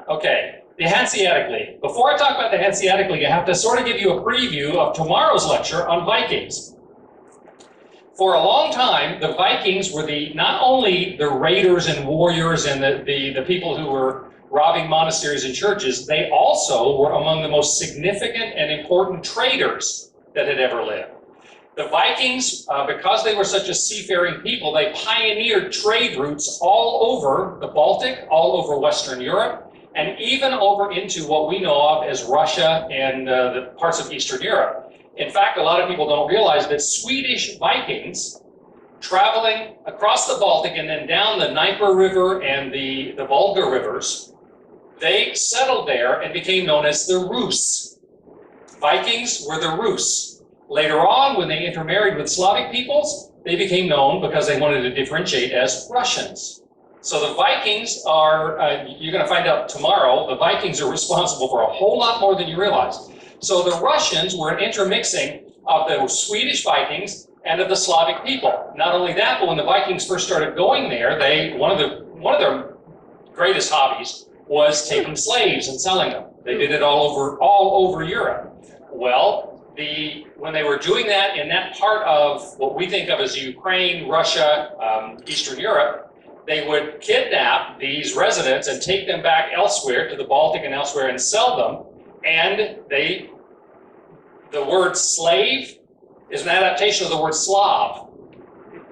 Okay, the Hanseatic League. Before I talk about the Hanseatic League, I have to sort of give you a preview of tomorrow's lecture on Vikings. For a long time, the Vikings were not only the raiders and warriors and the people who were robbing monasteries and churches, they also were among the most significant and important traders that had ever lived. The Vikings, because they were such a seafaring people, they pioneered trade routes all over the Baltic, all over Western Europe, and even over into what we know of as Russia and the parts of Eastern Europe. In fact, a lot of people don't realize that Swedish Vikings, traveling across the Baltic and then down the Dnieper River and the Volga rivers, they settled there and became known as the Rus. Vikings were the Rus. Later on, when they intermarried with Slavic peoples, they became known, because they wanted to differentiate, as Russians. So the Vikings are, you're going to find out tomorrow, the Vikings are responsible for a whole lot more than you realize. So the Russians were an intermixing of the Swedish Vikings and of the Slavic people. Not only that, but when the Vikings first started going there, one of their greatest hobbies was taking slaves and selling them. They did it all over Europe. Well, when they were doing that in that part of what we think of as Ukraine, Russia, Eastern Europe, they would kidnap these residents and take them back elsewhere to the Baltic and elsewhere and sell them. And the word slave is an adaptation of the word Slav,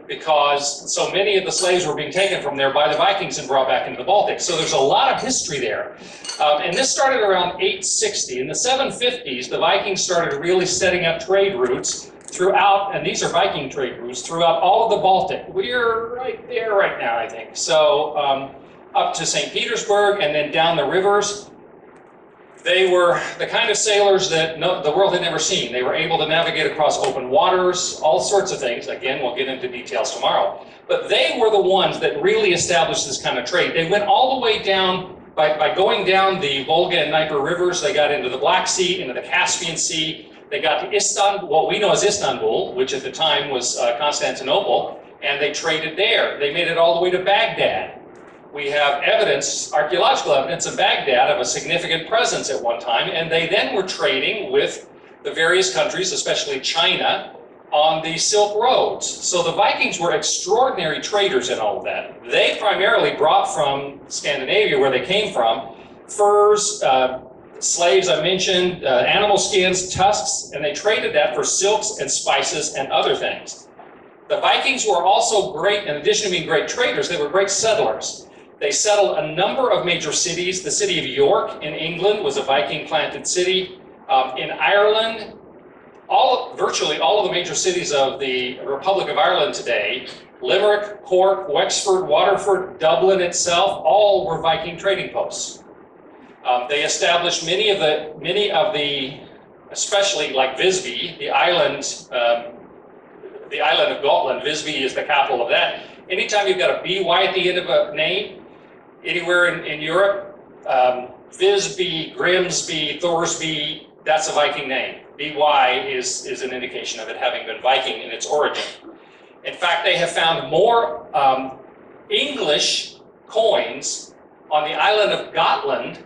because so many of the slaves were being taken from there by the Vikings and brought back into the Baltic. So there's a lot of history there. And this started around 860. In the 750s, the Vikings started really setting up trade routes throughout, and these are Viking trade routes, throughout all of the Baltic. We're right there right now, I think. So up to St. Petersburg and then down the rivers. They were the kind of sailors that the world had never seen. They were able to navigate across open waters, all sorts of things. Again, we'll get into details tomorrow. But they were the ones that really established this kind of trade. They went all the way down, by going down the Volga and Dnieper rivers, they got into the Black Sea, into the Caspian Sea. They got to Istanbul, what we know as Istanbul, which at the time was Constantinople, and they traded there. They made it all the way to Baghdad. We have evidence, archaeological evidence in Baghdad of a significant presence at one time, and they then were trading with the various countries, especially China, on the Silk Roads. So the Vikings were extraordinary traders in all of that. They primarily brought from Scandinavia, where they came from, furs, slaves I mentioned, animal skins, tusks, and they traded that for silks and spices and other things. The Vikings were also great, in addition to being great traders, they were great settlers. They settled a number of major cities. The city of York in England was a Viking-planted city. In Ireland, virtually all of the major cities of the Republic of Ireland today, Limerick, Cork, Wexford, Waterford, Dublin itself, all were Viking trading posts. They established many of the, especially like Visby, the island of Gotland. Visby is the capital of that. Anytime you've got a by at the end of a name, anywhere in Europe, Visby, Grimsby, Thorsby, that's a Viking name. By is an indication of it having been Viking in its origin. In fact, they have found more English coins on the island of Gotland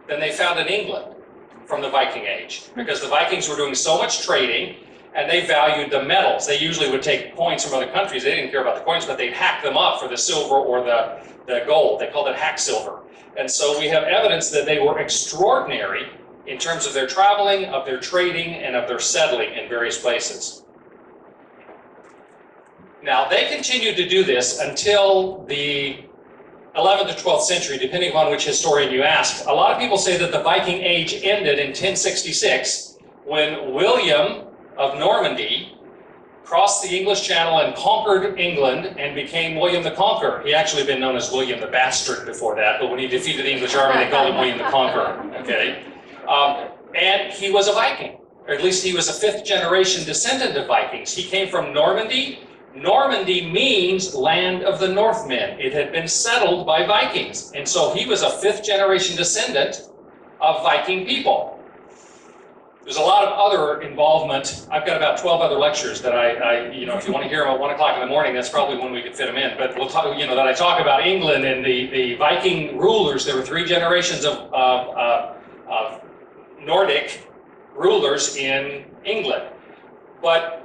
than they found in England from the Viking age, because the Vikings were doing so much trading and they valued the metals. They usually would take coins from other countries. They didn't care about the coins, but they'd hack them up for the silver or the gold. They called it hack silver. And so we have evidence that they were extraordinary in terms of their traveling, of their trading, and of their settling in various places. Now, they continued to do this until the 11th or 12th century, depending upon which historian you ask. A lot of people say that the Viking Age ended in 1066 when William of Normandy crossed the English Channel and conquered England and became William the Conqueror. He actually had been known as William the Bastard before that, but when he defeated the English army, they called him William the Conqueror. Okay, and he was a Viking, or at least he was a fifth-generation descendant of Vikings. He came from Normandy. Normandy means land of the Northmen. It had been settled by Vikings, and so he was a fifth-generation descendant of Viking people. There's a lot of other involvement. I've got about 12 other lectures that if you want to hear them at 1 o'clock in the morning, that's probably when we could fit them in. But we'll talk, that I talk about England and the Viking rulers. There were 3 generations of Nordic rulers in England. But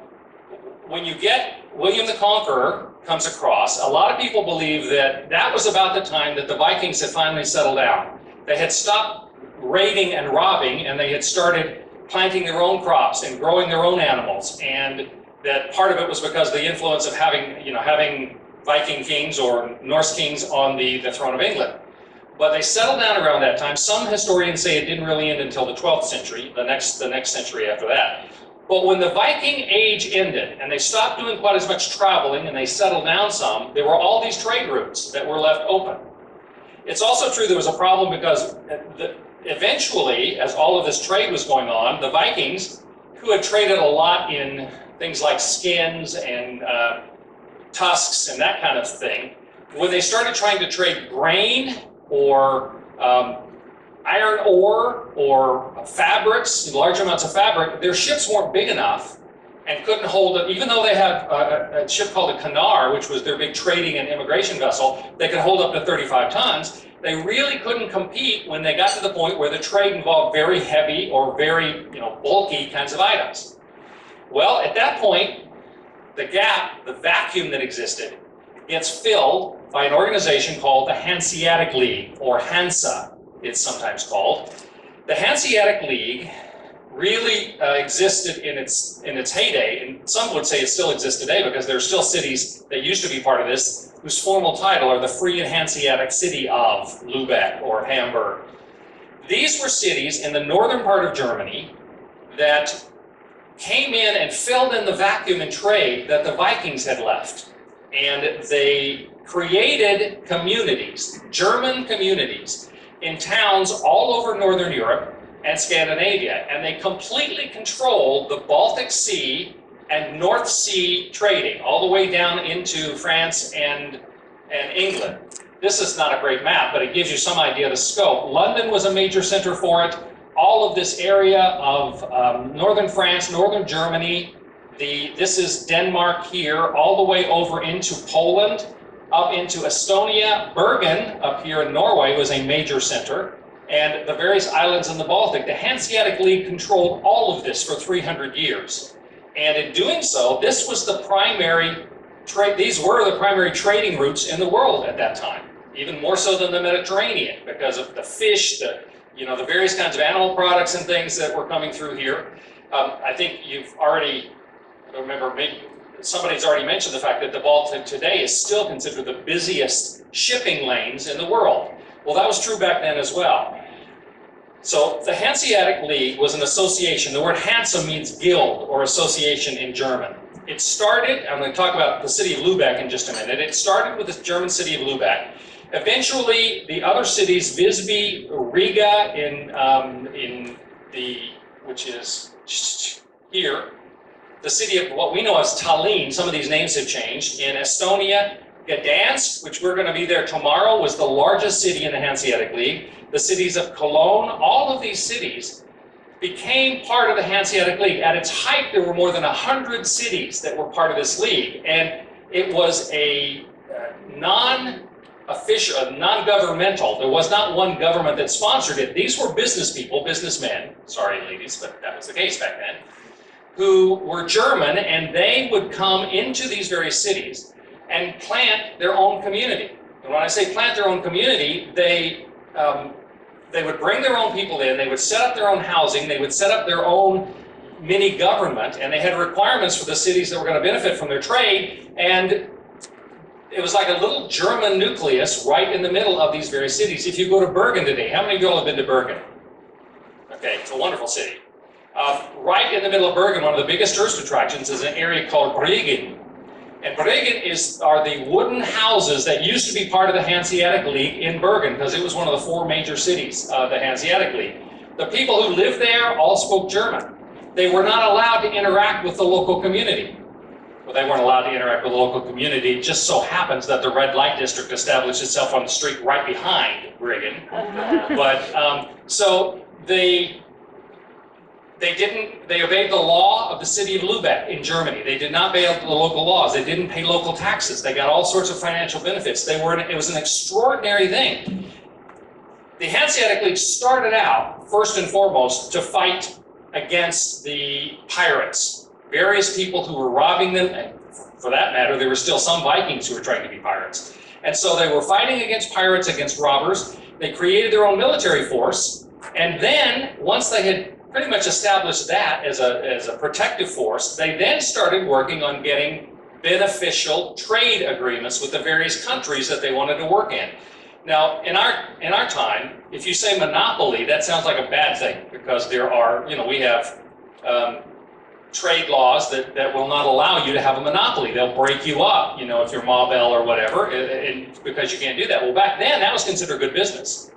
when you get William the Conqueror comes across, a lot of people believe that that was about the time that the Vikings had finally settled down. They had stopped raiding and robbing, and they had started planting their own crops and growing their own animals, and that part of it was because of the influence of having Viking kings or Norse kings on the throne of England. But they settled down around that time. Some historians say it didn't really end until the 12th century, the next century after that. But when the Viking age ended and they stopped doing quite as much traveling and they settled down some, there were all these trade routes that were left open. It's also true there was a problem because eventually, as all of this trade was going on, the Vikings, who had traded a lot in things like skins and tusks and that kind of thing, when they started trying to trade grain or iron ore or fabrics, large amounts of fabric, their ships weren't big enough and couldn't hold it. Even though they had a ship called a canard, which was their big trading and immigration vessel, they could hold up to 35 tons. They really couldn't compete when they got to the point where the trade involved very heavy or very bulky kinds of items. Well, at that point, the gap, the vacuum that existed, gets filled by an organization called the Hanseatic League, or Hansa, it's sometimes called. The Hanseatic League really existed in its heyday, and some would say it still exists today because there are still cities that used to be part of this whose formal title are the Free and Hanseatic City of Lübeck or Hamburg. These were cities in the northern part of Germany that came in and filled in the vacuum in trade that the Vikings had left. And they created communities, German communities, in towns all over Northern Europe and Scandinavia. And they completely controlled the Baltic Sea and North Sea trading, all the way down into France and England. This is not a great map, but it gives you some idea of the scope. London was a major center for it. All of this area of northern France, northern Germany, this is Denmark here, all the way over into Poland, up into Estonia. Bergen, up here in Norway, was a major center, and the various islands in the Baltic. The Hanseatic League controlled all of this for 300 years. And in doing so, this was the primary these were the primary trading routes in the world at that time, even more so than the Mediterranean, because of the fish, the various kinds of animal products and things that were coming through here. I think you've already, somebody's already mentioned the fact that the Baltic today is still considered the busiest shipping lanes in the world. Well, that was true back then as well. So the Hanseatic League was an association. The word Hansa means guild or association in German. It started, I'm going to talk about the city of Lübeck in just a minute. It started with the German city of Lübeck. Eventually, the other cities, Visby, Riga, which is here, the city of what we know as Tallinn, some of these names have changed. In Estonia, Gdansk, which we're going to be there tomorrow, was the largest city in the Hanseatic League. The cities of Cologne, all of these cities became part of the Hanseatic League. At its height, there were more than 100 cities that were part of this league, and it was a non-official, non-governmental. There was not one government that sponsored it. These were business people, businessmen, sorry ladies, but that was the case back then, who were German, and they would come into these various cities and plant their own community. And when I say plant their own community, they would bring their own people in, they would set up their own housing, they would set up their own mini government, and they had requirements for the cities that were going to benefit from their trade, and it was like a little German nucleus right in the middle of these various cities. If you go to Bergen today, how many of you all have been to Bergen? Okay, it's a wonderful city. Right in the middle of Bergen, one of the biggest tourist attractions is an area called Bryggen. And Bryggen are the wooden houses that used to be part of the Hanseatic League in Bergen, because it was one of the 4 major cities of the Hanseatic League. The people who lived there all spoke German. They were not allowed to interact with the local community. Well, they weren't allowed to interact with the local community. It just so happens that the red light district established itself on the street right behind Bryggen. But so the They obeyed the law of the city of Lubeck in Germany. They did not obey the local laws. They didn't pay local taxes. They got all sorts of financial benefits. It was an extraordinary thing. The Hanseatic League started out, first and foremost, to fight against the pirates. Various people who were robbing them, and for that matter, there were still some Vikings who were trying to be pirates. And so they were fighting against pirates, against robbers. They created their own military force. And then, once they had pretty much established that as a protective force, they then started working on getting beneficial trade agreements with the various countries that they wanted to work in. Now, in our time, if you say monopoly, that sounds like a bad thing, because there are, we have trade laws that will not allow you to have a monopoly. They'll break you up, if you're Ma Bell or whatever, because you can't do that. Well, back then, that was considered good business.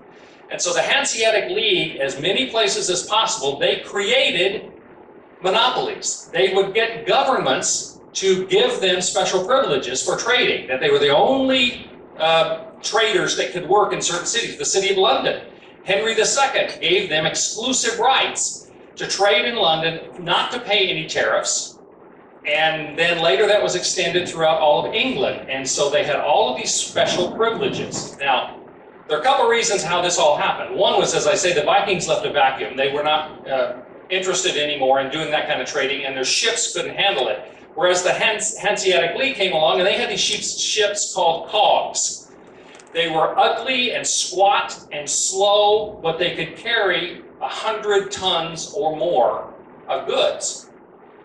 And so the Hanseatic League, as many places as possible, they created monopolies. They would get governments to give them special privileges for trading, that they were the only traders that could work in certain cities. The city of London, Henry II gave them exclusive rights to trade in London, not to pay any tariffs. And then later that was extended throughout all of England. And so they had all of these special privileges. Now, there are a couple reasons how this all happened. One was, as I say, the Vikings left a vacuum. They were not interested anymore in doing that kind of trading, and their ships couldn't handle it. Whereas the Hanseatic League came along, and they had these ships called cogs. They were ugly and squat and slow, but they could carry 100 tons or more of goods.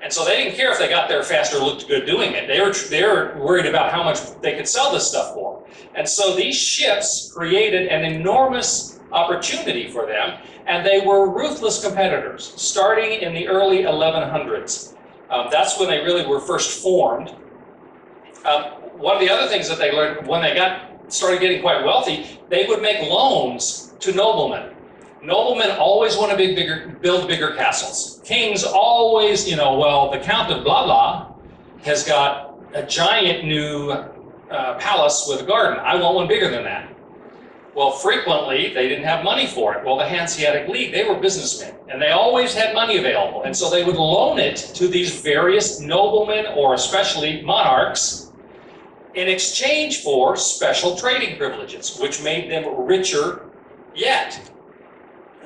And so they didn't care if they got there fast or looked good doing it. They were worried about how much they could sell this stuff for. And so these ships created an enormous opportunity for them, and they were ruthless competitors, starting in the early 1100s. That's when they really were first formed. One of the other things that they learned when they started getting quite wealthy, they would make loans to noblemen. Noblemen always want to build bigger castles. Kings always, the Count of blah blah has got a giant new palace with a garden. I want one bigger than that. Well, frequently, they didn't have money for it. Well, the Hanseatic League, they were businessmen, and they always had money available. And so they would loan it to these various noblemen, or especially monarchs, in exchange for special trading privileges, which made them richer yet.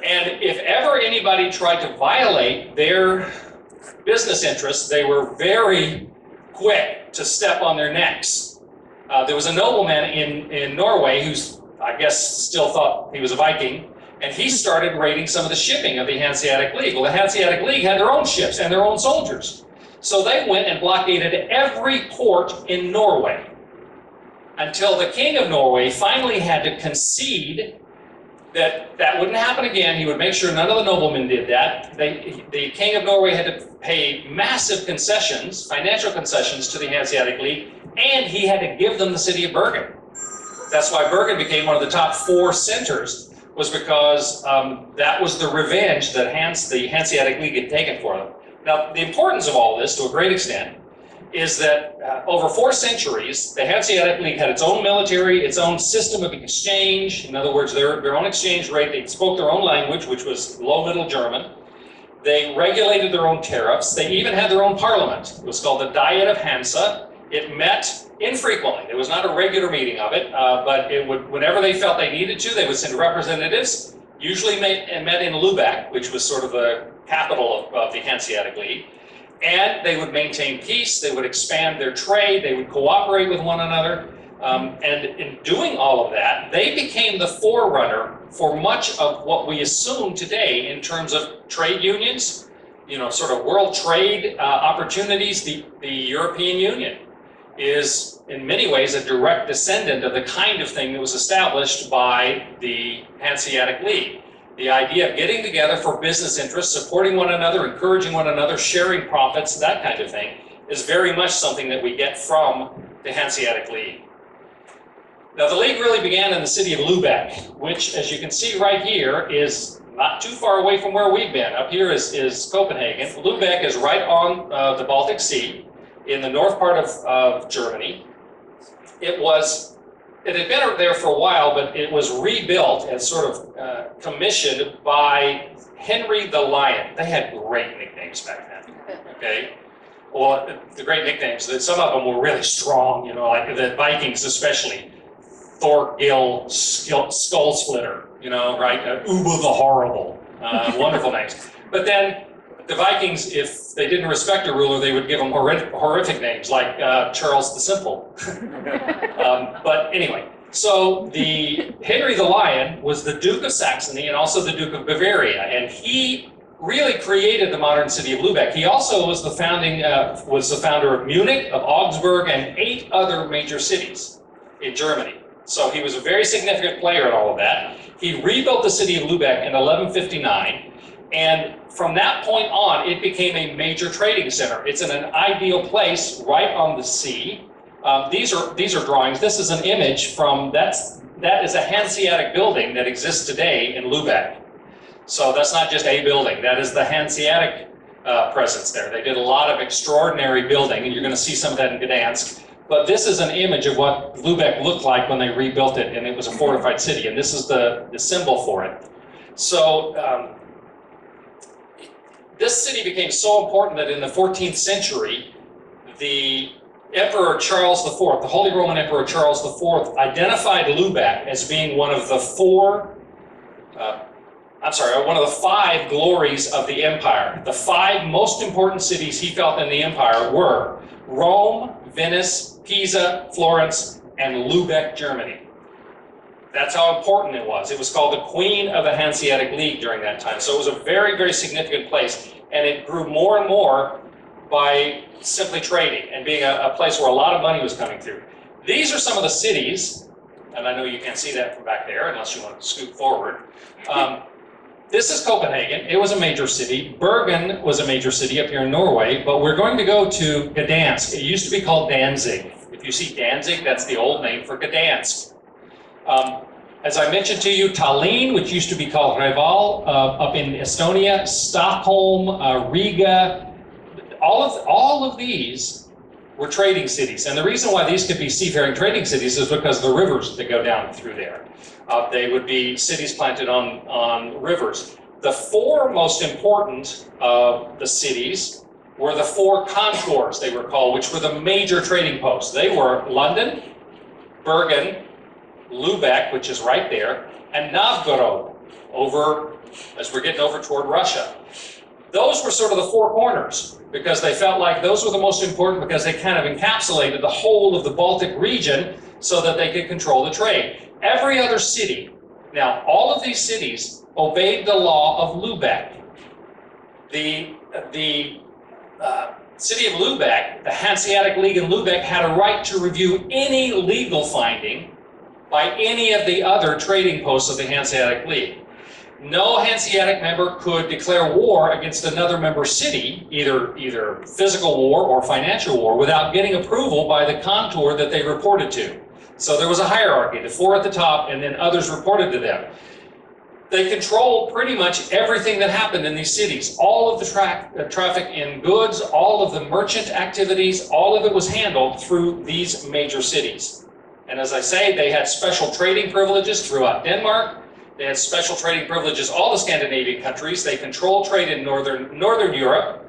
And if ever anybody tried to violate their business interests, they were very quick to step on their necks. There was a nobleman in Norway who's, I guess, still thought he was a Viking, and he started raiding some of the shipping of the Hanseatic League. Well, the Hanseatic League had their own ships and their own soldiers. So they went and blockaded every port in Norway until the king of Norway finally had to concede that wouldn't happen again. He would make sure none of the noblemen did that. The king of Norway had to pay massive concessions, financial concessions, to the Hanseatic League, and he had to give them the city of Bergen. That's why Bergen became one of the top 4 centers, was because that was the revenge that the Hanseatic League had taken for them. Now, the importance of all this, to a great extent, is that over 4 centuries, the Hanseatic League had its own military, its own system of exchange. In other words, their own exchange rate. They spoke their own language, which was Low Middle German. They regulated their own tariffs. They even had their own parliament. It was called the Diet of Hansa. It met infrequently. It was not a regular meeting of it, but it would, whenever they felt they needed to, they would send representatives, usually met in Lubeck, which was sort of the capital of the Hanseatic League. And they would maintain peace, they would expand their trade, they would cooperate with one another. And in doing all of that, they became the forerunner for much of what we assume today in terms of trade unions, sort of world trade opportunities. The European Union is in many ways a direct descendant of the kind of thing that was established by the Hanseatic League. The idea of getting together for business interests, supporting one another, encouraging one another, sharing profits, that kind of thing, is very much something that we get from the Hanseatic League. Now, the league really began in the city of Lubeck, which, as you can see right here, is not too far away from where we've been. Up here is Copenhagen. Lubeck is right on the Baltic Sea, in the north part of Germany. It was it had been there for a while, but it was rebuilt and sort of commissioned by Henry the Lion. They had great nicknames back then, okay? Well, the great nicknames, some of them were really strong, you know, like the Vikings especially. Thorgil Skull Splitter, you know, right? Uba the Horrible, wonderful names. But then the Vikings, if they didn't respect a ruler, they would give them horrific names like Charles the Simple. But anyway, so the Henry the Lion was the Duke of Saxony and also the Duke of Bavaria, and he really created the modern city of Lubeck. He also was the founder of Munich, of Augsburg, and 8 other major cities in Germany. So he was a very significant player in all of that. He rebuilt the city of Lubeck in 1159, and from that point on, it became a major trading center. It's in an ideal place right on the sea. These are drawings. This is an image from, that is a Hanseatic building that exists today in Lubeck. So that's not just a building, that is the Hanseatic presence there. They did a lot of extraordinary building, and you're going to see some of that in Gdansk. But this is an image of what Lubeck looked like when they rebuilt it, and it was a fortified city, and this is the symbol for it. So this city became so important that in the 14th century, the Emperor Charles IV, the Holy Roman Emperor Charles IV, identified Lubeck as being one of the one of the 5 glories of the empire. The 5 most important cities he felt in the empire were Rome, Venice, Pisa, Florence, and Lubeck, Germany. That's how important it was. It was called the Queen of the Hanseatic League during that time. So it was a very, very significant place, and it grew more and more by simply trading and being a place where a lot of money was coming through. These are some of the cities, and I know you can't see that from back there unless you want to scoot forward. This is Copenhagen. It was a major city. Bergen was a major city up here in Norway, but we're going to go to Gdansk. It used to be called Danzig. If you see Danzig, that's the old name for Gdansk. As I mentioned to you, Tallinn, which used to be called Reval, up in Estonia, Stockholm, Riga, all of these were trading cities. And the reason why these could be seafaring trading cities is because of the rivers that go down through there. They would be cities planted on rivers. The 4 most important of the cities were the 4 concours, they were called, which were the major trading posts. They were London, Bergen, Lubeck, which is right there, and Novgorod, over, as we're getting over toward Russia. Those were sort of the 4 corners, because they felt like those were the most important because they kind of encapsulated the whole of the Baltic region so that they could control the trade. Every other city, now all of these cities obeyed the law of Lubeck. The city of Lubeck, the Hanseatic League in Lubeck, had a right to review any legal finding by any of the other trading posts of the Hanseatic League. No Hanseatic member could declare war against another member city, either physical war or financial war, without getting approval by the contour that they reported to. So there was a hierarchy, the 4 at the top, and then others reported to them. They controlled pretty much everything that happened in these cities. All of the traffic in goods, all of the merchant activities, all of it was handled through these major cities. And as I say, they had special trading privileges throughout Denmark. They had special trading privileges, all the Scandinavian countries. They controlled trade in Northern Europe,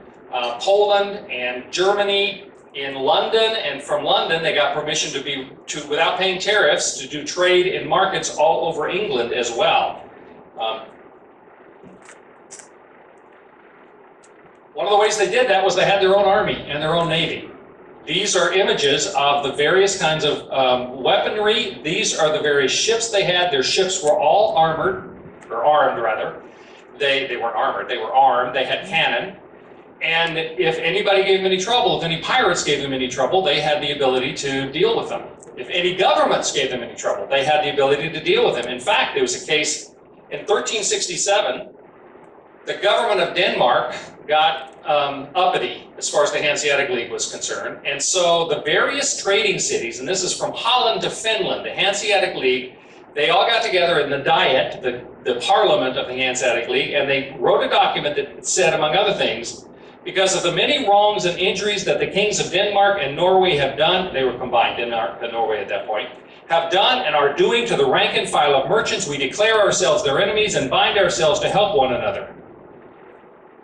Poland and Germany, in London, and from London they got permission to without paying tariffs, to do trade in markets all over England as well. One of the ways they did that was they had their own army and their own navy. These are images of the various kinds of weaponry. These are the various ships they had. Their ships were all armored, or armed rather. They weren't armored, they were armed. They had cannon. And if anybody gave them any trouble, if any pirates gave them any trouble, they had the ability to deal with them. If any governments gave them any trouble, they had the ability to deal with them. In fact, there was a case in 1367, the government of Denmark got uppity as far as the Hanseatic League was concerned. And so the various trading cities, and this is from Holland to Finland, the Hanseatic League, they all got together in the Diet, the parliament of the Hanseatic League, and they wrote a document that said, among other things, because of the many wrongs and injuries that the kings of Denmark and Norway have done, they were combined, Denmark and Norway at that point, have done and are doing to the rank and file of merchants, we declare ourselves their enemies and bind ourselves to help one another.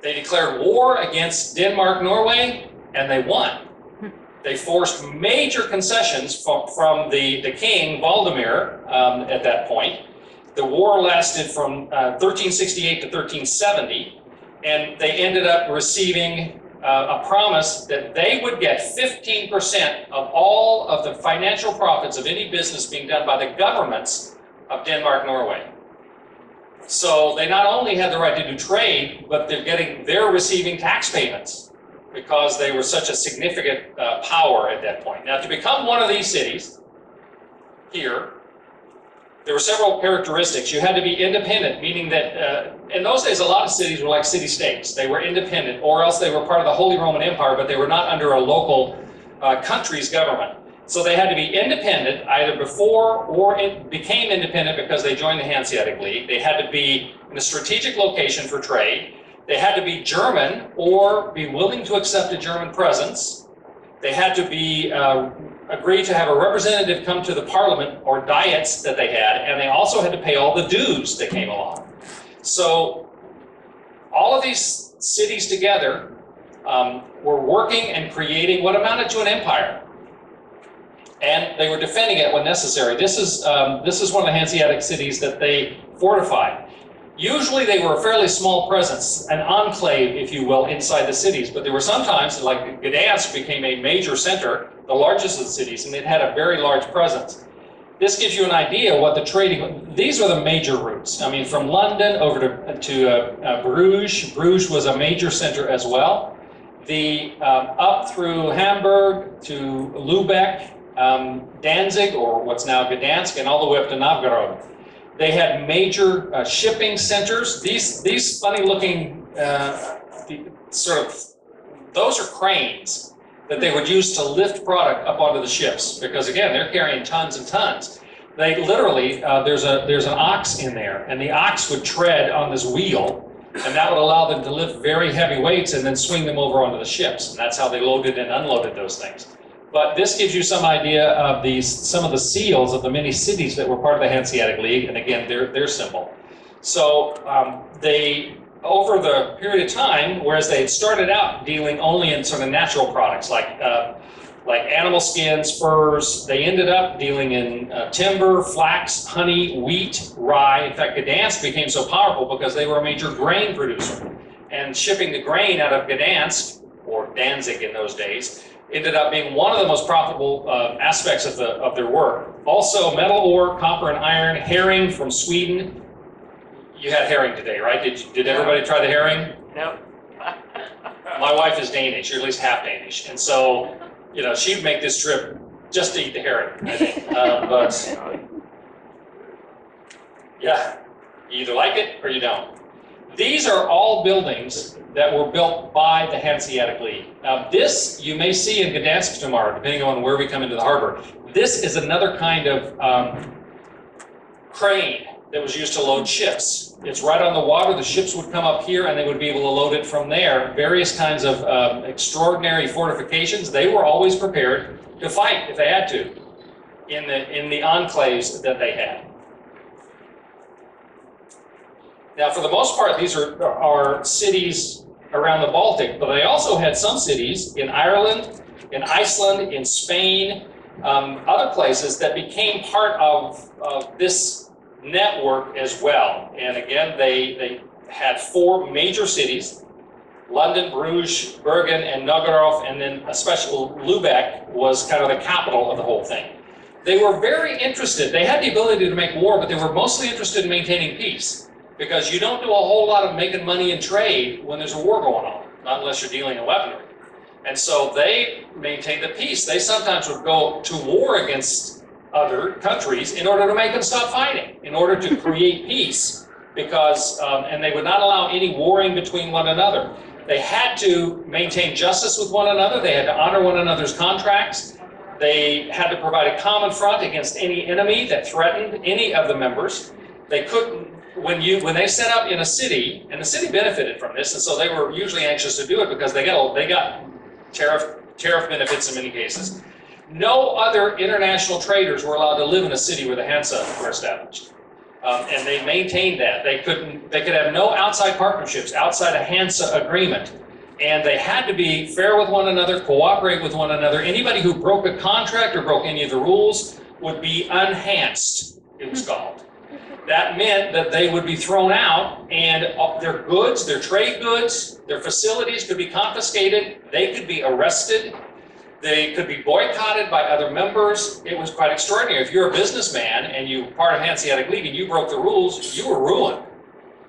They declared war against Denmark, Norway, and they won. They forced major concessions from the king, Valdemar, at that point. The war lasted from 1368 to 1370, and they ended up receiving a promise that they would get 15% of all of the financial profits of any business being done by the governments of Denmark, Norway. So they not only had the right to do trade, but they're receiving tax payments because they were such a significant power at that point. Now, to become one of these cities here, there were several characteristics. You had to be independent, meaning that in those days, a lot of cities were like city-states. They were independent, or else they were part of the Holy Roman Empire, but they were not under a local country's government. So they had to be independent either before or became independent because they joined the Hanseatic League. They had to be in a strategic location for trade. They had to be German or be willing to accept a German presence. They had to be agree to have a representative come to the parliament or diets that they had, and they also had to pay all the dues that came along. So all of these cities together were working and creating what amounted to an empire. And they were defending it when necessary. This is one of the Hanseatic cities that they fortified. Usually they were a fairly small presence, an enclave, if you will, inside the cities. But there were sometimes, like Gdansk became a major center, the largest of the cities, and it had a very large presence. This gives you an idea what the trading, these were the major routes. I mean, from London over to Bruges. Bruges was a major center as well. Up through Hamburg to Lübeck, Danzig, or what's now Gdansk, and all the way up to Novgorod. They had major shipping centers. These funny-looking those are cranes that they would use to lift product up onto the ships, because again, they're carrying tons and tons. They literally, there's an ox in there, and the ox would tread on this wheel, and that would allow them to lift very heavy weights and then swing them over onto the ships. And that's how they loaded and unloaded those things. But this gives you some idea of some of the seals of the many cities that were part of the Hanseatic League, and again, their symbol. So they, over the period of time, whereas they had started out dealing only in sort of natural products like animal skins, furs, they ended up dealing in timber, flax, honey, wheat, rye. In fact, Gdansk became so powerful because they were a major grain producer, and shipping the grain out of Gdansk, or Danzig in those days, ended up being one of the most profitable aspects of their work. Also, metal ore, copper and iron, herring from Sweden. You had herring today, right? Did everybody try the herring? Yep. My wife is Danish, or at least half Danish, and so she'd make this trip just to eat the herring, I think. But yeah, you either like it or you don't. These are all buildings that were built by the Hanseatic League. Now this you may see in Gdansk tomorrow, depending on where we come into the harbor. This is another kind of crane that was used to load ships. It's right on the water. The ships would come up here and they would be able to load it from there. Various kinds of extraordinary fortifications. They were always prepared to fight if they had to in the enclaves that they had. Now, for the most part, these are cities around the Baltic, but they also had some cities in Ireland, in Iceland, in Spain, other places that became part of this network as well. And again, they had 4 major cities: London, Bruges, Bergen, and Novgorod, and then especially Lübeck was kind of the capital of the whole thing. They were very interested. They had the ability to make war, but they were mostly interested in maintaining peace. Because you don't do a whole lot of making money in trade when there's a war going on, not unless you're dealing in weaponry. And so they maintained the peace. They sometimes would go to war against other countries in order to make them stop fighting, in order to create peace, because, and they would not allow any warring between one another. They had to maintain justice with one another. They had to honor one another's contracts. They had to provide a common front against any enemy that threatened any of the members. They couldn't, when they set up in a city, and the city benefited from this, and so they were usually anxious to do it because they got tariff benefits in many cases. No other international traders were allowed to live in a city where the Hansa were established. And they maintained that. They could have no outside partnerships outside a Hansa agreement. And they had to be fair with one another, cooperate with one another. Anybody who broke a contract or broke any of the rules would be unhanced, it was called. That meant that they would be thrown out, and their goods, their trade goods, their facilities could be confiscated. They could be arrested. They could be boycotted by other members. It was quite extraordinary. If you're a businessman and you were part of Hanseatic League and you broke the rules, you were ruined.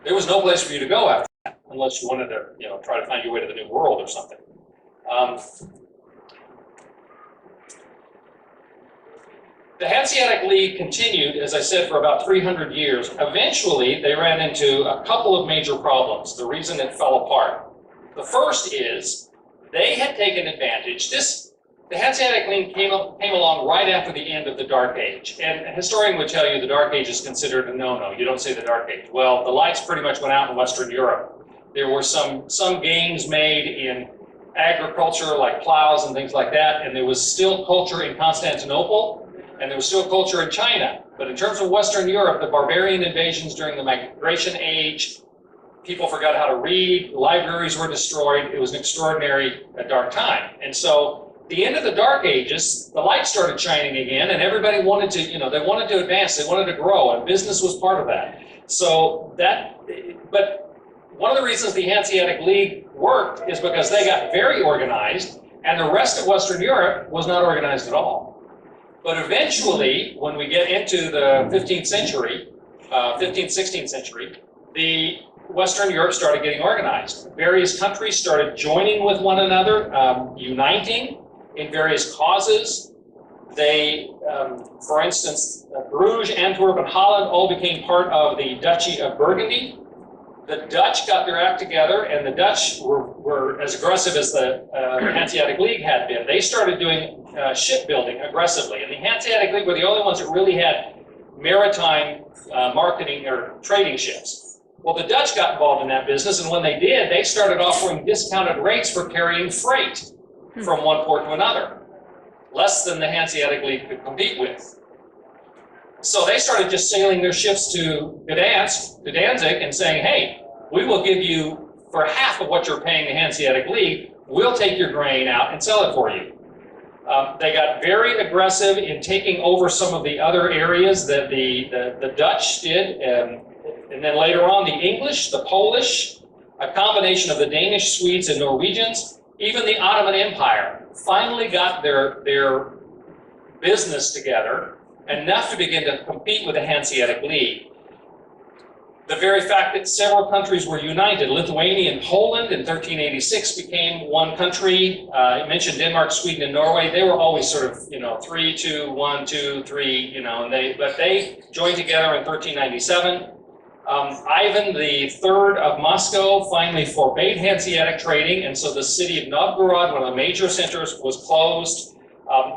There was no place for you to go after that, unless you wanted to, try to find your way to the New World or something. The Hanseatic League continued, as I said, for about 300 years. Eventually, they ran into a couple of major problems, the reason it fell apart. The first is they had taken advantage. The Hanseatic League came along right after the end of the Dark Age. And a historian would tell you the Dark Age is considered a no-no. You don't say the Dark Age. Well, the lights pretty much went out in Western Europe. There were some gains made in agriculture, like plows and things like that, and there was still culture in Constantinople, and there was still culture in China. But in terms of Western Europe, the barbarian invasions during the Migration Age, people forgot how to read, libraries were destroyed. It was an extraordinary dark time. And so the end of the Dark Ages, the light started shining again, and everybody wanted to, they wanted to advance, they wanted to grow, and business was part of that. But one of the reasons the Hanseatic League worked is because they got very organized, and the rest of Western Europe was not organized at all. But eventually, when we get into the 15th century, 15th, 16th century, the Western Europe started getting organized. Various countries started joining with one another, uniting in various causes. They, for instance, Bruges, Antwerp, and Holland all became part of the Duchy of Burgundy. The Dutch got their act together, and the Dutch were as aggressive as the Hanseatic League had been. They started doing shipbuilding aggressively, and the Hanseatic League were the only ones that really had maritime marketing or trading ships. Well, the Dutch got involved in that business, and when they did, they started offering discounted rates for carrying freight from one port to another, less than the Hanseatic League could compete with. So they started just sailing their ships to Gdansk, to Danzig, and saying, hey, we will give you, for half of what you're paying the Hanseatic League, we'll take your grain out and sell it for you. They got very aggressive in taking over some of the other areas that the Dutch did, and then later on the English, the Polish, a combination of the Danish, Swedes, and Norwegians. Even the Ottoman Empire finally got their business together enough to begin to compete with the Hanseatic League. The very fact that several countries were united, Lithuania and Poland in 1386 became one country. I mentioned Denmark, Sweden, and Norway. They were always sort of, 3, 2, 1, 2, 3, but they joined together in 1397. Ivan III of Moscow finally forbade Hanseatic trading, and so the city of Novgorod, one of the major centers, was closed.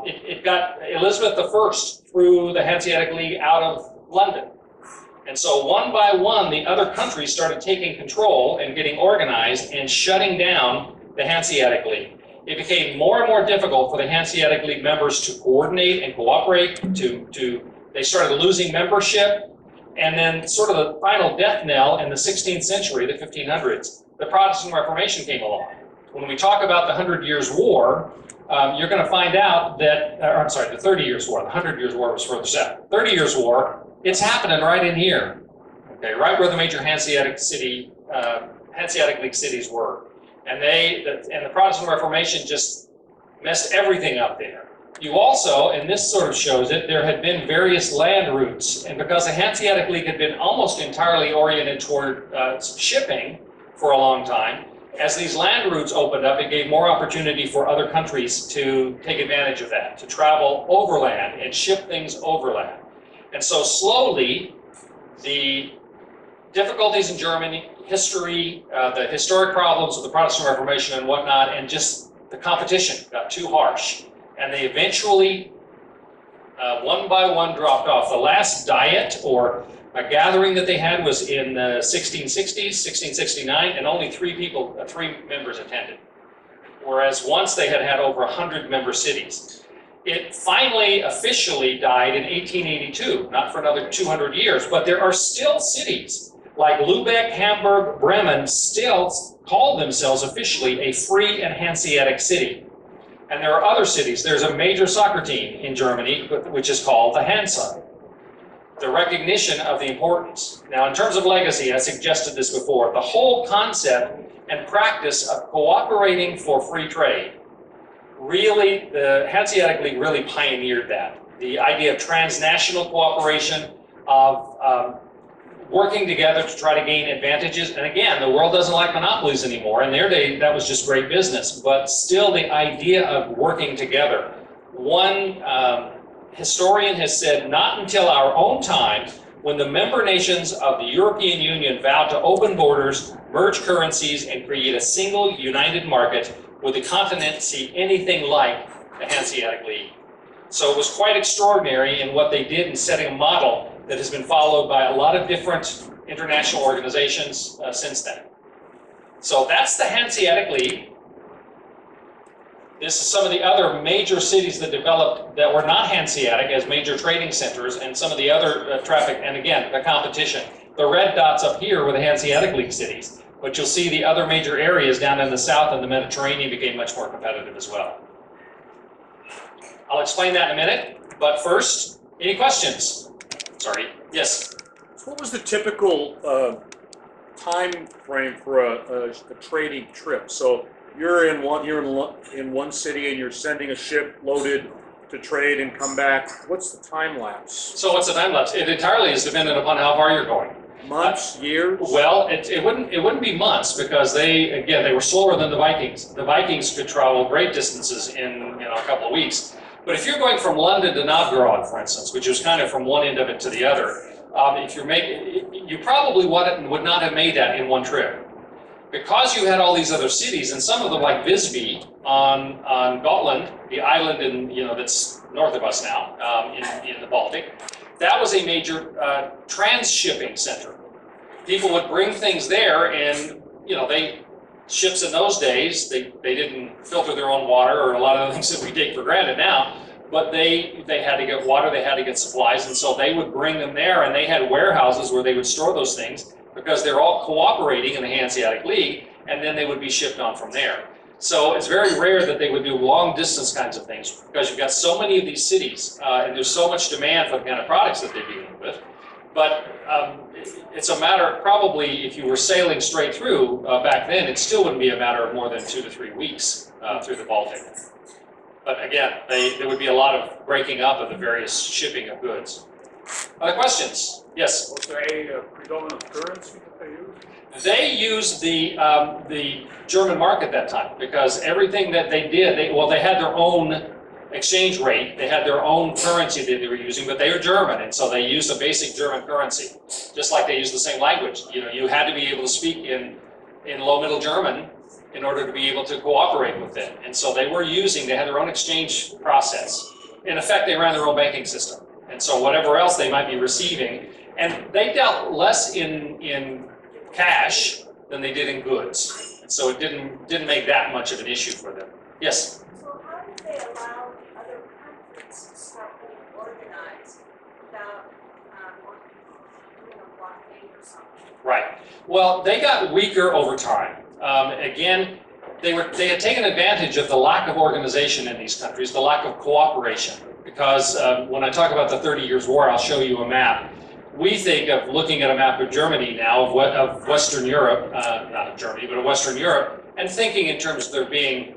It got Elizabeth I threw the Hanseatic League out of London. And so one by one, the other countries started taking control and getting organized and shutting down the Hanseatic League. It became more and more difficult for the Hanseatic League members to coordinate and cooperate. They started losing membership. And then sort of the final death knell in the 16th century, the 1500s, the Protestant Reformation came along. When we talk about the 100 Years' War, you're going to find out that, the 30 Years' War, the 100 Years' War was further south. 30 Years' War, it's happening right in here, okay, right where the major Hanseatic League cities were. And the Protestant Reformation just messed everything up there. You also, and this sort of shows it, there had been various land routes, and because the Hanseatic League had been almost entirely oriented toward shipping for a long time, as these land routes opened up, it gave more opportunity for other countries to take advantage of that, to travel overland and ship things overland. And so slowly, the difficulties in Germany, history, the historic problems of the Protestant Reformation and whatnot, and just the competition got too harsh. And they eventually, one by one, dropped off. The last diet or a gathering that they had was in the 1660s, 1669, and only three members attended. Whereas once they had over 100 member cities. It finally officially died in 1882, not for another 200 years, but there are still cities like Lubeck, Hamburg, Bremen still call themselves officially a free and Hanseatic city. And there are other cities. There's a major soccer team in Germany, which is called the Hansa. The recognition of the importance. Now, in terms of legacy, I suggested this before, the whole concept and practice of cooperating for free trade, really, the Hanseatic League really pioneered that. The idea of transnational cooperation, of working together to try to gain advantages. And again, the world doesn't like monopolies anymore. In their day, that was just great business. But still, the idea of working together. One historian has said, not until our own time, when the member nations of the European Union vowed to open borders, merge currencies, and create a single united market, would the continent see anything like the Hanseatic League. So it was quite extraordinary in what they did in setting a model that has been followed by a lot of different international organizations since then. So that's the Hanseatic League. This is some of the other major cities that developed that were not Hanseatic as major trading centers, and some of the other traffic, and again, the competition. The red dots up here were the Hanseatic League cities, but you'll see the other major areas down in the south and the Mediterranean became much more competitive as well. I'll explain that in a minute, but first, any questions? Sorry, yes? So what was the typical time frame for a trading trip? So you're in one city and you're sending a ship loaded to trade and come back. What's the time lapse? So what's the time lapse? It entirely is dependent upon how far you're going. Months, years? Well, it wouldn't be months because they were slower than the Vikings. The Vikings could travel great distances in a couple of weeks. But if you're going from London to Novgorod, for instance, which is kind of from one end of it to the other, you probably would not have made that in one trip. Because you had all these other cities, and some of them like Visby on Gotland, the island that's north of us now, in the Baltic, that was a major trans-shipping center. People would bring things there, and ships in those days, they didn't filter their own water, or a lot of the things that we take for granted now, but they had to get water, they had to get supplies, and so they would bring them there, and they had warehouses where they would store those things because they're all cooperating in the Hanseatic League, and then they would be shipped on from there. So it's very rare that they would do long distance kinds of things because you've got so many of these cities, and there's so much demand for the kind of products that they're dealing with. But it's a matter, probably, if you were sailing straight through back then, it still wouldn't be a matter of more than 2 to 3 weeks through the Baltic. But again, there would be a lot of breaking up of the various shipping of goods. Other questions? Yes? Was there a predominant currency that they used? They used the German mark at that time because everything that they did, they had their own exchange rate, they had their own currency that they were using, but they were German, and so they used a basic German currency, just like they used the same language. You had to be able to speak in Low Middle German in order to be able to cooperate with it. And so they had their own exchange process. In effect, they ran their own banking system. And so whatever else they might be receiving, and they dealt less in cash than they did in goods. And so it didn't make that much of an issue for them. Yes? So how did they allow other countries to start getting organized without doing a blockade or something? Right. Well, they got weaker over time. Again, they had taken advantage of the lack of organization in these countries, the lack of cooperation. Because when I talk about the 30 Years' War, I'll show you a map. We think of looking at a map of Germany now, of Western Europe, not of Germany, but of Western Europe, and thinking in terms of there being,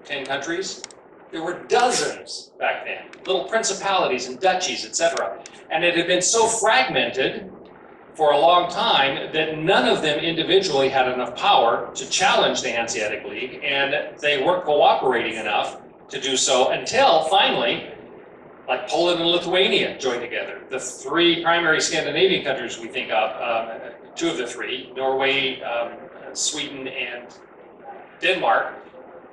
10 countries. There were dozens back then, little principalities and duchies, etc. And it had been so fragmented for a long time that none of them individually had enough power to challenge the Hanseatic League, and they weren't cooperating enough to do so until finally, like Poland and Lithuania joined together. The 3 primary Scandinavian countries we think of, 2 of the 3, Norway, Sweden, and Denmark,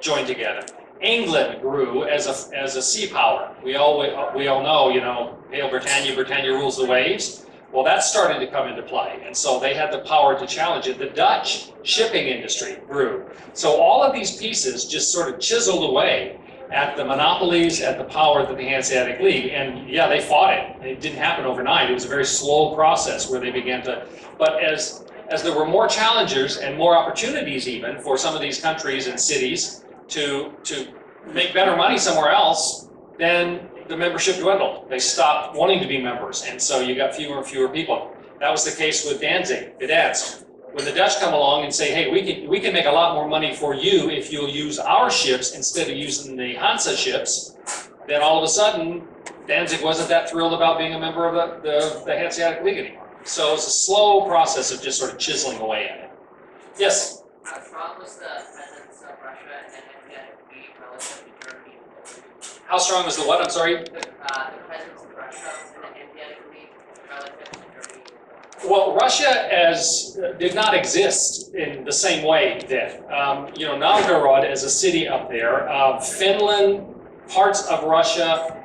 joined together. England grew as a sea power. We all know, Hail Britannia, Britannia rules the waves. Well, that started to come into play, and so they had the power to challenge it. The Dutch shipping industry grew. So all of these pieces just sort of chiseled away, at the monopolies, at the power that the Hanseatic League, and yeah, they fought it. It didn't happen overnight. It was a very slow process where they began to, but as there were more challengers and more opportunities even for some of these countries and cities to make better money somewhere else, then the membership dwindled. They stopped wanting to be members, and so you got fewer and fewer people. That was the case with Gdansk. When the Dutch come along and say, hey, we can make a lot more money for you if you'll use our ships instead of using the Hansa ships, then all of a sudden, Danzig wasn't that thrilled about being a member of the Hanseatic League anymore. So it's a slow process of just sort of chiseling away at it. Yes? How strong was the presence of Russia and Hanseatic League relative to Germany? How strong was the what? I'm sorry? The presence of Russia in the Hanseatic League relative to Germany. Well, Russia did not exist in the same way then. Novgorod as a city up there, Finland, parts of Russia,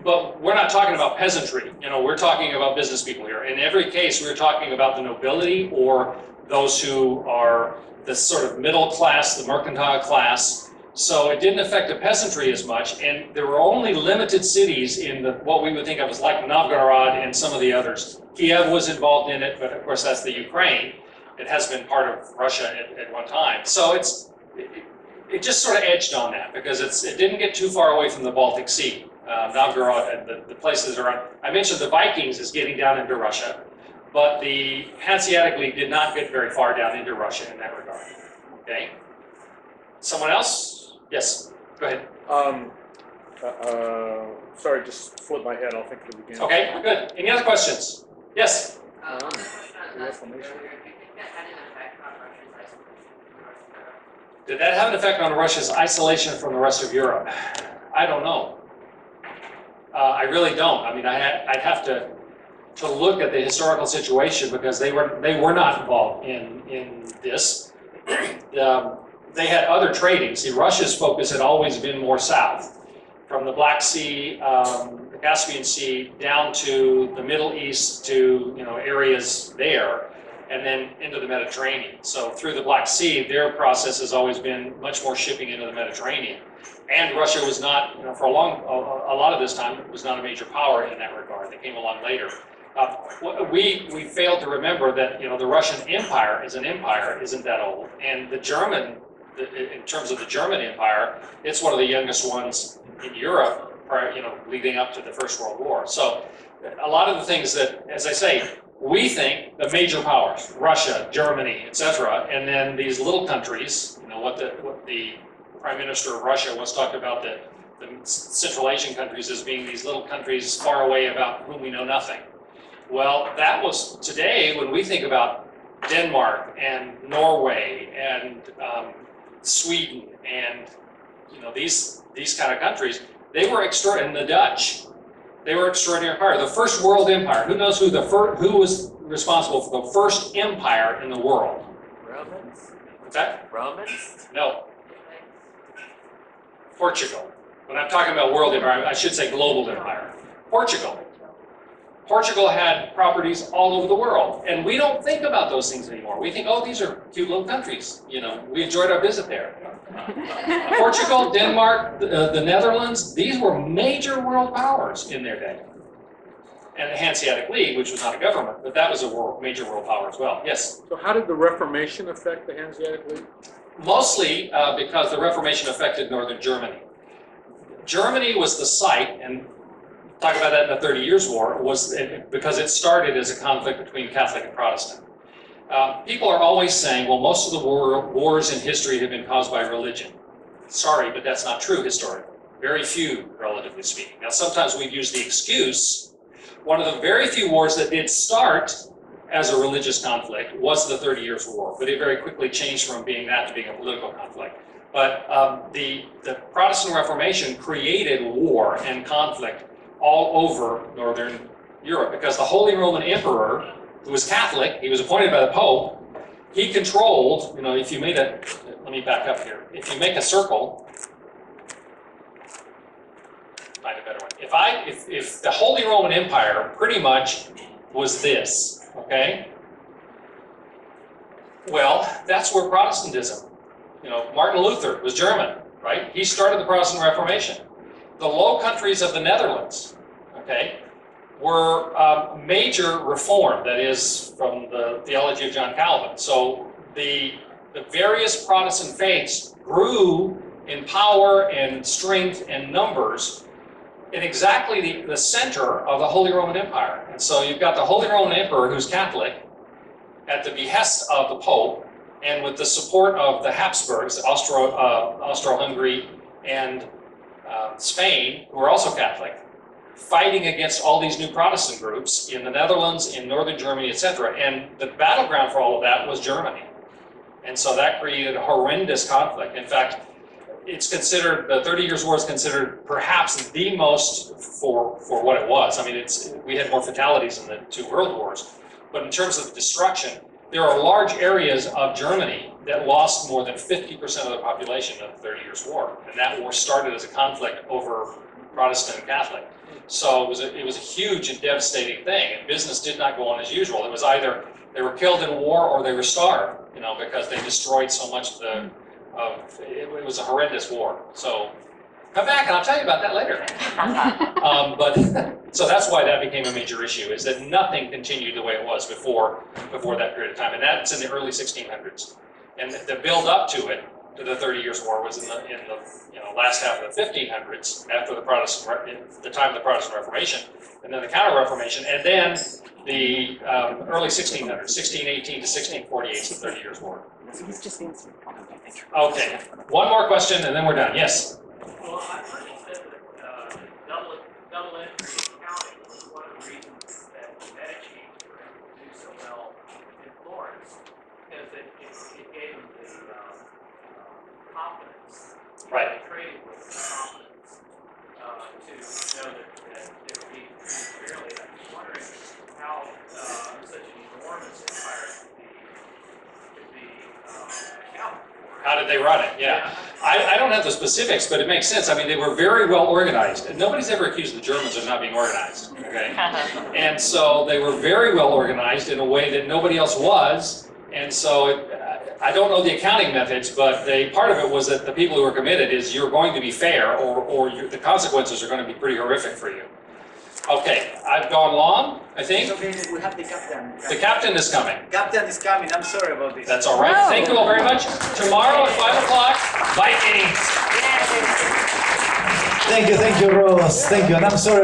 but we're not talking about peasantry. We're talking about business people here. In every case, we're talking about the nobility or those who are the sort of middle class, the mercantile class. So it didn't affect the peasantry as much, and there were only limited cities in what we would think of as like Novgorod and some of the others. Kiev was involved in it, but of course that's the Ukraine. It has been part of Russia at one time. So it just sort of edged on that because it didn't get too far away from the Baltic Sea. Novgorod and the places around. I mentioned the Vikings is getting down into Russia, but the Hanseatic League did not get very far down into Russia in that regard. Okay? Someone else? Yes, go ahead. Sorry, just flipped my head. I'll think of it again. Okay, good. Any other questions? Yes? On the question I was asking earlier, do you think that had an effect on Russia's isolation from the rest of Europe? Did that have an effect on Russia's isolation from the rest of Europe? I don't know. I really don't. I mean, I'd have to look at the historical situation because they were not involved in this. They had other trading. See, Russia's focus had always been more south, from the Black Sea, the Caspian Sea, down to the Middle East to areas there, and then into the Mediterranean. So through the Black Sea, their process has always been much more shipping into the Mediterranean. And Russia was not, for a lot of this time, was not a major power in that regard. They came along later. We failed to remember that the Russian Empire as an empire isn't that old, and the German, in terms of the German Empire, it's one of the youngest ones in Europe, leading up to the First World War. So a lot of the things that, as I say, we think the major powers, Russia, Germany, etc., and then these little countries, what the Prime Minister of Russia once talked about the Central Asian countries as being these little countries far away about whom we know nothing. Well, that was today when we think about Denmark and Norway and Sweden and these kind of countries, they were and the Dutch, they were extraordinary power. The first world empire. Who knows who was responsible for the first empire in the world? Romans? What's that? Romans? No. Portugal. When I'm talking about world empire, I should say global empire. Portugal. Portugal had properties all over the world, and we don't think about those things anymore. We think, oh, these are cute little countries. We enjoyed our visit there. Portugal, Denmark, the Netherlands, these were major world powers in their day. And the Hanseatic League, which was not a government, but that was a major world power as well. Yes? So how did the Reformation affect the Hanseatic League? Mostly because the Reformation affected northern Germany. Germany was the site, and talk about that in the 30 Years' War, because it started as a conflict between Catholic and Protestant. People are always saying, well, most of the wars in history have been caused by religion. Sorry, but that's not true historically. Very few, relatively speaking. Now, sometimes we've used the excuse. One of the very few wars that did start as a religious conflict was the 30 Years' War, but it very quickly changed from being that to being a political conflict. But the Protestant Reformation created war and conflict all over Northern Europe because the Holy Roman Emperor, who was Catholic, he was appointed by the Pope, he controlled, if you made let me back up here. If you make a circle, find a better one. If the Holy Roman Empire pretty much was this, okay? Well, that's where Protestantism, Martin Luther was German. right? He started the Protestant Reformation. The Low Countries of the Netherlands, okay, were major reform, that is, from the theology of John Calvin. So the various Protestant faiths grew in power and strength and numbers in exactly the center of the Holy Roman Empire. And so you've got the Holy Roman Emperor, who's Catholic, at the behest of the Pope, and with the support of the Habsburgs, Austro-Hungary, and Spain, who are also Catholic, fighting against all these new Protestant groups in the Netherlands, in northern Germany, etc. And the battleground for all of that was Germany. And so that created a horrendous conflict. In fact, it's considered, the 30 Years' War is considered perhaps the most for what it was. I mean, we had more fatalities in the two world wars. But in terms of destruction, there are large areas of Germany that lost more than 50% of the population in the 30 Years' War. And that war started as a conflict over Protestant and Catholic. So it was a huge and devastating thing. And business did not go on as usual. It was either they were killed in war or they were starved, because they destroyed so much it was a horrendous war. So come back and I'll tell you about that later. So that's why that became a major issue, is that nothing continued the way it was before that period of time. And that's in the early 1600s. And the build up to it, to the 30 Years' War, was in the last half of the 1500s, after the time of the Protestant Reformation, and then the Counter-Reformation, and then the early 1600s, 1618 to 1648 is the 30 Years' War. He's just answering. Okay, one more question and then we're done. Yes? Well, I heard you said that double entry accounting was one of the reasons that the Medici were able to do so well in Florence, because it gave them the confidence. Right. Traded with the confidence to know that they were being treated fairly. I'm just wondering how such an enormous empire could be accounted for. How did they run it? Yeah. I don't have the specifics, but it makes sense. I mean, they were very well organized. And nobody's ever accused the Germans of not being organized, okay? And so they were very well organized in a way that nobody else was. And so I don't know the accounting methods, but part of it was that the people who were committed is you're going to be fair, or the consequences are going to be pretty horrific for you. Okay, I've gone long, I think. Okay, we have the captain. The captain is coming. Captain is coming. I'm sorry about this. That's all right. Thank you all very much. Tomorrow at 5 o'clock, Vikings. Thank you, Ross. Thank you. And I'm sorry.